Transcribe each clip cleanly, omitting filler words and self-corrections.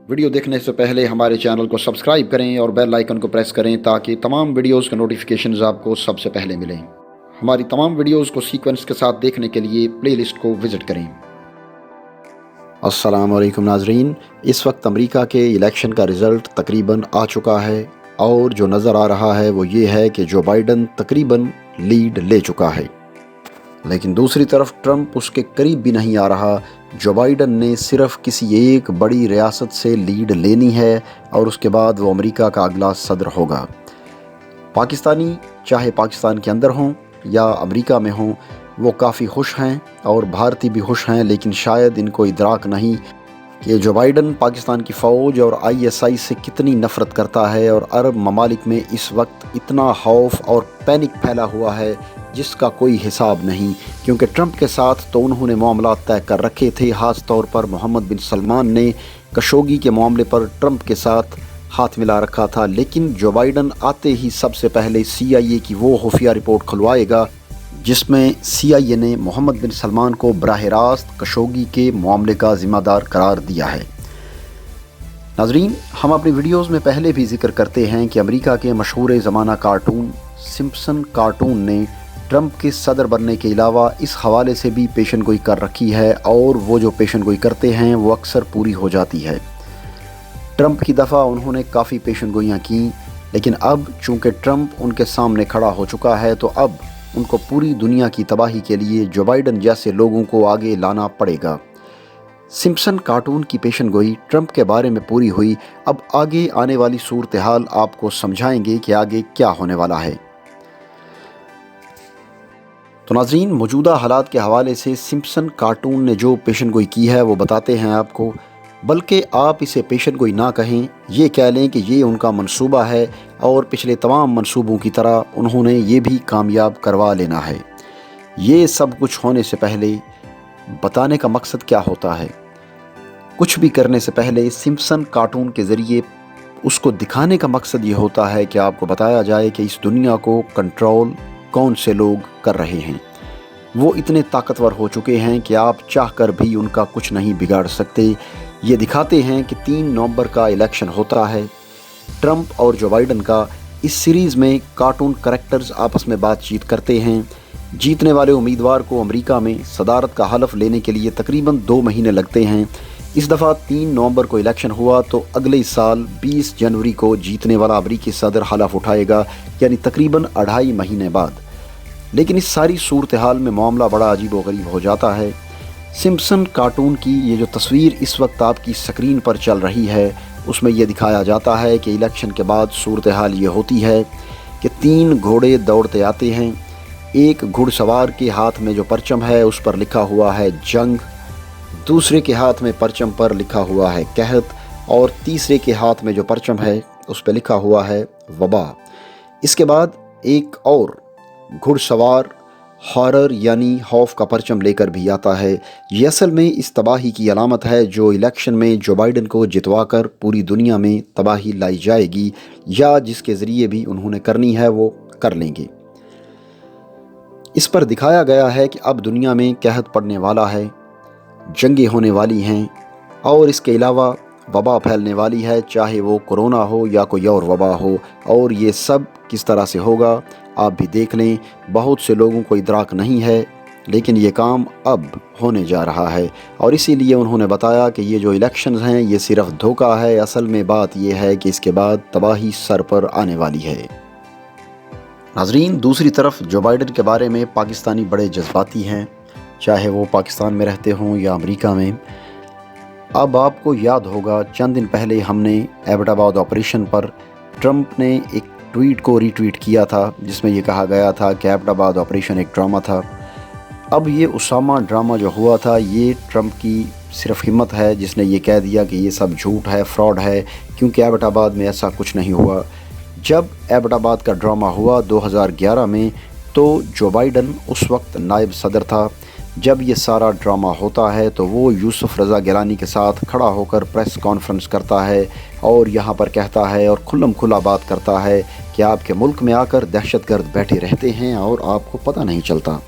Video देखने से पहले हमारे चैनल को सब्सक्राइब करें और बेल आइकन को प्रेस करें ताकि तमाम वीडियोस के नोटिफिकेशंस आपको सबसे पहले मिलें। हमारी तमाम वीडियोस को सीक्वेंस के साथ देखने के लिए प्लेलिस्ट को विज़िट करें। अस्सलाम वालेकुम नाज़रीन, इस वक्त अमेरिका के इलेक्शन का रिज़ल्ट तकरीबन आ चुका है और जो नज़र आ रहा है वो ये है कि जो बाइडन तकरीबन लीड ले चुका है, लेकिन दूसरी तरफ ट्रंप उसके करीब भी नहीं आ रहा। जो बाइडन ने सिर्फ किसी एक बड़ी रियासत से लीड लेनी है और उसके बाद वो अमेरिका का अगला सदर होगा। पाकिस्तानी चाहे पाकिस्तान के अंदर हों या अमेरिका में हों, वो काफ़ी खुश हैं और भारतीय भी खुश हैं, लेकिन शायद इनको इदराक नहीं कि जो बाइडन पाकिस्तान की फ़ौज और ISI से कितनी नफ़रत करता है और अरब ममालिक में इस वक्त इतना खौफ और पैनिक फैला हुआ है जिसका कोई हिसाब नहीं। क्योंकि ट्रंप के साथ तो उन्होंने मामला तय कर रखे थे, ख़ास तौर पर मोहम्मद बिन सलमान ने खशोगी के मामले पर ट्रंप के साथ हाथ मिला रखा था। लेकिन जो बाइडन आते ही सबसे पहले CIA की वो खुफिया रिपोर्ट खुलवाएगा जिसमें CIA ने मोहम्मद बिन सलमान को बराह रास्त खशोगी के मामले का ज़िम्मेदार करार दिया है। नाज़रीन, हम अपनी वीडियोज़ में पहले भी जिक्र करते हैं कि अमेरिका के मशहूर ज़माना कार्टून सिम्पसन कार्टून ने ट्रंप के सदर बनने के अलावा इस हवाले से भी पेशन गोई कर रखी है और वो जो पेशन गोई करते हैं वो अक्सर पूरी हो जाती है। ट्रंप की दफ़ा उन्होंने काफ़ी पेशन गोइयाँ की, लेकिन अब चूँकि ट्रंप उनके सामने खड़ा हो चुका है तो अब उनको पूरी दुनिया की तबाही के लिए जो बाइडन जैसे लोगों को आगे लाना पड़ेगा। सिम्पसन कार्टून की पेशन गोई ट्रंप के बारे में पूरी हुई। अब आगे आने वाली सूरत हाल आपको समझाएंगे कि आगे क्या होने वाला है। तो नाज़रीन, मौजूदा हालात के हवाले से सिम्पसन कार्टून ने जो पेशन गोई की है वो बताते हैं आपको, बल्कि आप इसे पेशन गोई ना कहें, ये कह लें कि ये उनका मंसूबा है और पिछले तमाम मंसूबों की तरह उन्होंने ये भी कामयाब करवा लेना है। ये सब कुछ होने से पहले बताने का मकसद क्या होता है? कुछ भी करने से पहले सिम्पसन कार्टून के ज़रिए उसको दिखाने का मकसद ये होता है कि आपको बताया जाए कि इस दुनिया को कंट्रोल कौन से लोग कर रहे हैं। वो इतने ताकतवर हो चुके हैं कि आप चाहकर भी उनका कुछ नहीं बिगाड़ सकते। ये दिखाते हैं कि 3 नवंबर का इलेक्शन होता है, ट्रंप और जो बाइडन का। इस सीरीज़ में कार्टून करैक्टर्स आपस में बातचीत करते हैं। जीतने वाले उम्मीदवार को अमेरिका में सदारत का हलफ लेने के लिए तकरीबन 2 महीने लगते हैं। इस दफ़ा 3 नवंबर को इलेक्शन हुआ तो अगले साल 20 जनवरी को जीतने वाला अमेरिकी सदर हलफ उठाएगा, यानी तकरीबन 2.5 महीने बाद। लेकिन इस सारी सूरत हाल में मामला बड़ा अजीब व गरीब हो जाता है। सिम्पसन कार्टून की ये जो तस्वीर इस वक्त आपकी स्क्रीन पर चल रही है उसमें यह दिखाया जाता है कि इलेक्शन के बाद सूरत हाल ये होती है कि 3 घोड़े दौड़ते आते हैं। एक घुड़सवार के हाथ में जो परचम है उस पर लिखा हुआ है जंग, दूसरे के हाथ में परचम पर लिखा हुआ है कहत और तीसरे के हाथ में जो परचम है उस पर लिखा हुआ है वबा। इसके बाद एक और घुड़सवार हॉरर यानी खौफ का परचम लेकर भी आता है। ये असल में इस तबाही की अलामत है जो इलेक्शन में जो बाइडन को जितवाकर पूरी दुनिया में तबाही लाई जाएगी या जिसके ज़रिए भी उन्होंने करनी है वो कर लेंगे। इस पर दिखाया गया है कि अब दुनिया में कहत पड़ने वाला है, जंगें होने वाली हैं और इसके अलावा वबा फैलने वाली है, चाहे वो कोरोना हो या कोई और वबा हो। और ये सब किस तरह से होगा आप भी देख लें। बहुत से लोगों को इदराक नहीं है, लेकिन ये काम अब होने जा रहा है और इसीलिए उन्होंने बताया कि ये जो इलेक्शंस हैं ये सिर्फ धोखा है। असल में बात ये है कि इसके बाद तबाही सर पर आने वाली है। नाज़रीन, दूसरी तरफ जो बाइडन के बारे में पाकिस्तानी बड़े जज्बाती हैं, चाहे वो पाकिस्तान में रहते हों या अमेरिका में। अब आपको याद होगा चंद दिन पहले हमने एबटाबाद ऑपरेशन पर ट्रंप ने एक ट्वीट को रीट्वीट किया था जिसमें ये कहा गया था कि एबटाबाद ऑपरेशन एक ड्रामा था। अब ये उसामा ड्रामा जो हुआ था ये ट्रंप की सिर्फ हिम्मत है जिसने ये कह दिया कि ये सब झूठ है, फ्रॉड है, क्योंकि एबटाबाद में ऐसा कुछ नहीं हुआ। जब एबटाबाद का ड्रामा हुआ 2011 में तो जो बाइडन उस वक्त नायब सदर था। जब ये सारा ड्रामा होता है तो वो यूसुफ रज़ा गिलानी के साथ खड़ा होकर प्रेस कॉन्फ्रेंस करता है और यहाँ पर कहता है और खुल्लम खुला बात करता है कि आपके मुल्क में आकर दहशतगर्द बैठे रहते हैं और आपको पता नहीं चलता।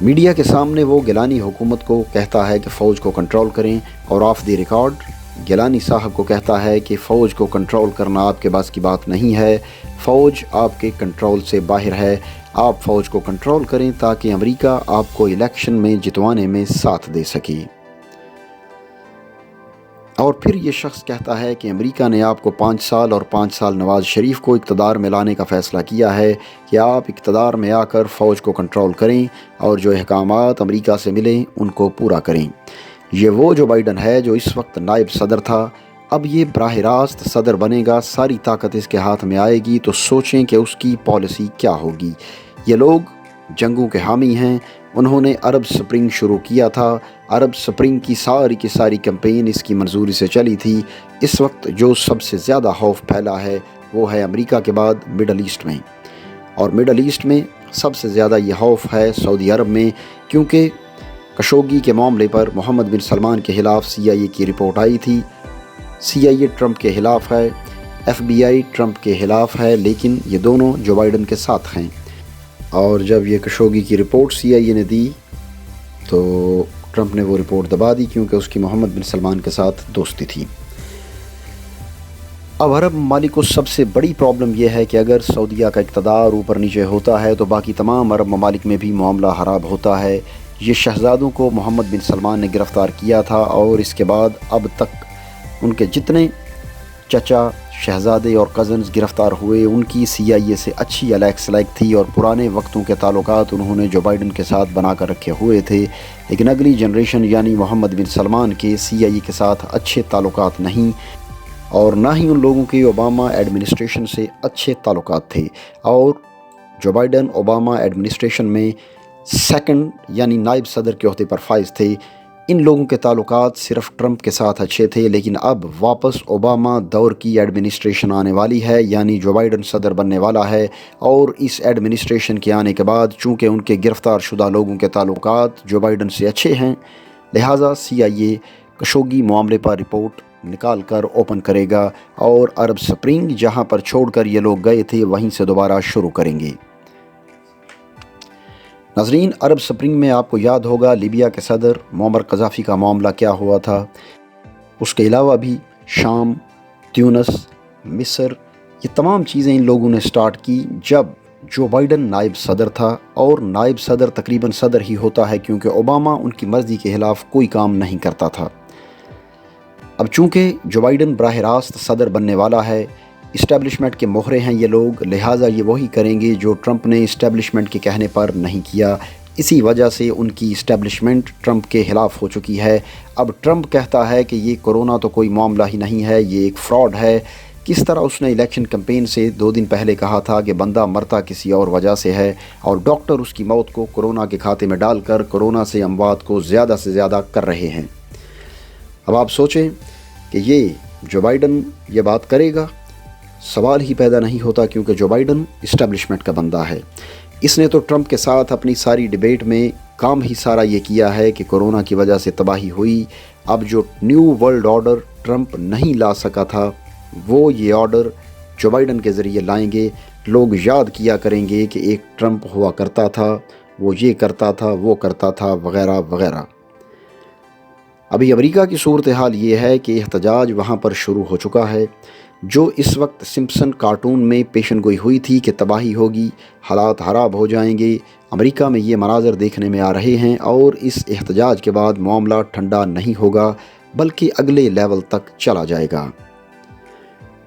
मीडिया के सामने वो गिलानी हुकूमत को कहता है कि फ़ौज को कंट्रोल करें और ऑफ द रिकॉर्ड गिलानी साहब को कहता है कि फ़ौज को कंट्रोल करना आपके बस की बात नहीं है, फ़ौज आपके कंट्रोल से बाहर है, आप फ़ौज को कंट्रोल करें ताकि अमेरिका आपको इलेक्शन में जितवाने में साथ दे सके। और फिर ये शख्स कहता है कि अमेरिका ने आपको 5 साल और 5 साल नवाज़ शरीफ को इक़्तिदार में लाने का फ़ैसला किया है कि आप इक़्तिदार में आकर फ़ौज को कंट्रोल करें और जो अहकामात अमेरिका से मिलें उनको पूरा करें। ये वो जो बाइडन है जो इस वक्त नायब सदर था, अब ये बराह रास्त सदर बनेगा, सारी ताकत इसके हाथ में आएगी, तो सोचें कि उसकी पॉलिसी क्या होगी। ये लोग जंगों के हामी हैं, उन्होंने अरब स्प्रिंग शुरू किया था, अरब स्प्रिंग की सारी कैंपेन इसकी मंजूरी से चली थी। इस वक्त जो सबसे ज़्यादा खौफ फैला है वो है अमेरिका के बाद मिडल ईस्ट में, और मिडल ईस्ट में सबसे ज़्यादा ये खौफ है सऊदी अरब में, क्योंकि खशोगी के मामले पर मोहम्मद बिन सलमान के ख़िलाफ़ CIA की रिपोर्ट आई थी। CIA ट्रंप के ख़िलाफ़ है, FBI ट्रंप के ख़िलाफ़ है, लेकिन ये दोनों जो बाइडन के साथ हैं। और जब ये खशोगी की रिपोर्ट CIA ने दी तो ट्रंप ने वो रिपोर्ट दबा दी, क्योंकि उसकी मोहम्मद बिन सलमान के साथ दोस्ती थी। अब अरब ममालिक को सबसे बड़ी प्रॉब्लम यह है कि अगर सऊदीया का इक़्तिदार ऊपर नीचे होता है तो बाकी तमाम अरब ममालिक में भी मामला ख़राब होता है। ये शहज़ादों को मोहम्मद बिन सलमान ने गिरफ़्तार किया था और इसके बाद अब तक उनके जितने चचा, शहज़ादे और कज़न्स गिरफ़्तार हुए उनकी CIA से अच्छी अलैक सलैक थी और पुराने वक्तों के ताल्लुकात उन्होंने जो बाइडन के साथ बना कर रखे हुए थे। लेकिन अगली जनरेशन यानी मोहम्मद बिन सलमान के CIA के साथ अच्छे ताल्लुकात नहीं, और ना ही उन लोगों के ओबामा एडमिनिस्ट्रेशन से अच्छे ताल्लुकात थे। और जो बाइडन ओबामा एडमिनिस्ट्रेशन में सेकंड यानी नायब सदर के ओहदे पर फाइज थे, इन लोगों के ताल्लुकात सिर्फ ट्रंप के साथ अच्छे थे। लेकिन अब वापस ओबामा दौर की एडमिनिस्ट्रेशन आने वाली है, यानी जो बाइडन सदर बनने वाला है, और इस एडमिनिस्ट्रेशन के आने के बाद चूँकि उनके गिरफ़्तार शुदा लोगों के ताल्लुकात जो बाइडन से अच्छे हैं, लिहाजा CIA खशोगी मामले पर रिपोर्ट निकाल कर ओपन करेगा और अरब स्प्रिंग जहां पर छोड़कर ये लोग गए थे वहीं से दोबारा शुरू करेंगे। नाज़रीन, अरब स्प्रिंग में आपको याद होगा लीबिया के सदर मुअम्मर क़ज़ाफ़ी का मामला क्या हुआ था। उसके अलावा भी शाम, ट्यूनिस, मिस्र, ये तमाम चीज़ें इन लोगों ने स्टार्ट की जब जो बाइडन नायब सदर था, और नायब सदर तकरीबन सदर ही होता है क्योंकि ओबामा उनकी मर्ज़ी के ख़िलाफ़ कोई काम नहीं करता था। अब चूँकि जो बाइडन बराह रास्त सदर बनने वाला है, इस्टेब्लिशमेंट के मोहरे हैं ये लोग, लिहाजा ये वही करेंगे जो ट्रंप ने इस्टेब्लिशमेंट के कहने पर नहीं किया। इसी वजह से उनकी इस्टेब्लिशमेंट ट्रंप के ख़िलाफ़ हो चुकी है। अब ट्रंप कहता है कि ये कोरोना तो कोई मामला ही नहीं है, ये एक फ़्रॉड है। किस तरह उसने इलेक्शन कैंपेन से 2 दिन पहले कहा था कि बंदा मरता किसी और वजह से है, और डॉक्टर उसकी मौत को कोरोना के खाते में डालकर कोरोना से अमवात को ज़्यादा से ज़्यादा कर रहे हैं। अब आप सोचें कि ये जो बाइडन ये बात करेगा, सवाल ही पैदा नहीं होता, क्योंकि जो बाइडन इस्टेब्लिशमेंट का बंदा है। इसने तो ट्रंप के साथ अपनी सारी डिबेट में काम ही सारा ये किया है कि कोरोना की वजह से तबाही हुई। अब जो न्यू वर्ल्ड ऑर्डर ट्रंप नहीं ला सका था, वो ये ऑर्डर जो बाइडन के ज़रिए लाएंगे। लोग याद किया करेंगे कि एक ट्रंप हुआ करता था, वो ये करता था, वो करता था, वगैरह वगैरह। अभी अमेरिका की सूरत हाल ये है कि एहतजाज वहाँ पर शुरू हो चुका है। जो इस वक्त सिम्पसन कार्टून में पेशन गोई हुई थी कि तबाही होगी, हालात ख़राब हो जाएंगे, अमेरिका में ये मनाज़र देखने में आ रहे हैं, और इस एहतजाज के बाद मामला ठंडा नहीं होगा बल्कि अगले लेवल तक चला जाएगा।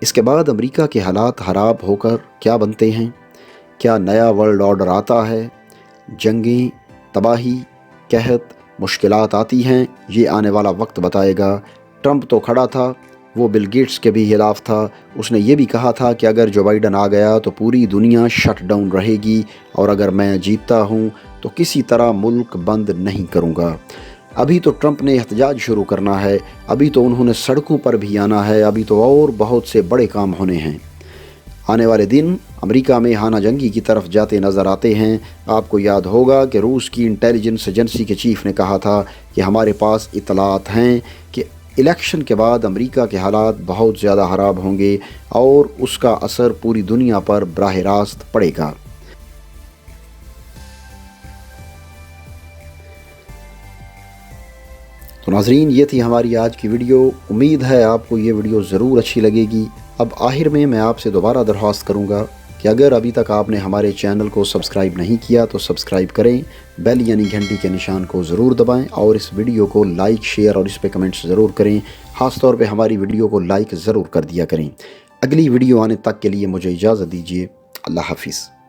इसके बाद अमेरिका के हालात ख़राब होकर क्या बनते हैं? क्या नया वर्ल्ड ऑर्डर आता है? जंगें, तबाही, कहत, मुश्किलात आती हैं? ये आने वाला वक्त बताएगा। ट्रंप तो खड़ा था, वो बिल गेट्स के भी खिलाफ था। उसने ये भी कहा था कि अगर जो बाइडन आ गया तो पूरी दुनिया शट डाउन रहेगी, और अगर मैं जीतता हूँ तो किसी तरह मुल्क बंद नहीं करूँगा। अभी तो ट्रंप ने एहतजाज शुरू करना है, अभी तो उन्होंने सड़कों पर भी आना है, अभी तो और बहुत से बड़े काम होने हैं। आने वाले दिन अमेरिका में हाना जंगी की तरफ जाते नज़र आते हैं। आपको याद होगा कि रूस की इंटेलिजेंस एजेंसी के चीफ ने कहा था कि हमारे पास इतलात हैं कि इलेक्शन के बाद अमेरिका के हालात बहुत ज़्यादा ख़राब होंगे और उसका असर पूरी दुनिया पर बराह रास्त पड़ेगा। तो تو ناظرین یہ تھی ہماری آج کی ویڈیو، امید ہے آپ کو یہ ویڈیو ضرور اچھی لگے گی۔ اب آخر میں آپ سے دوبارہ درخواست کروں گا کہ اگر ابھی تک آپ نے ہمارے چینل کو سبسکرائب نہیں کیا تو سبسکرائب کریں، بیل یعنی گھنٹی کے نشان کو ضرور دبائیں اور اس ویڈیو کو لائک شیئر اور اس پہ کمنٹس ضرور کریں، خاص طور پہ ہماری ویڈیو کو لائک ضرور کر دیا کریں۔ اگلی ویڈیو آنے تک کے لیے مجھے اجازت دیجیے، اللہ حافظ۔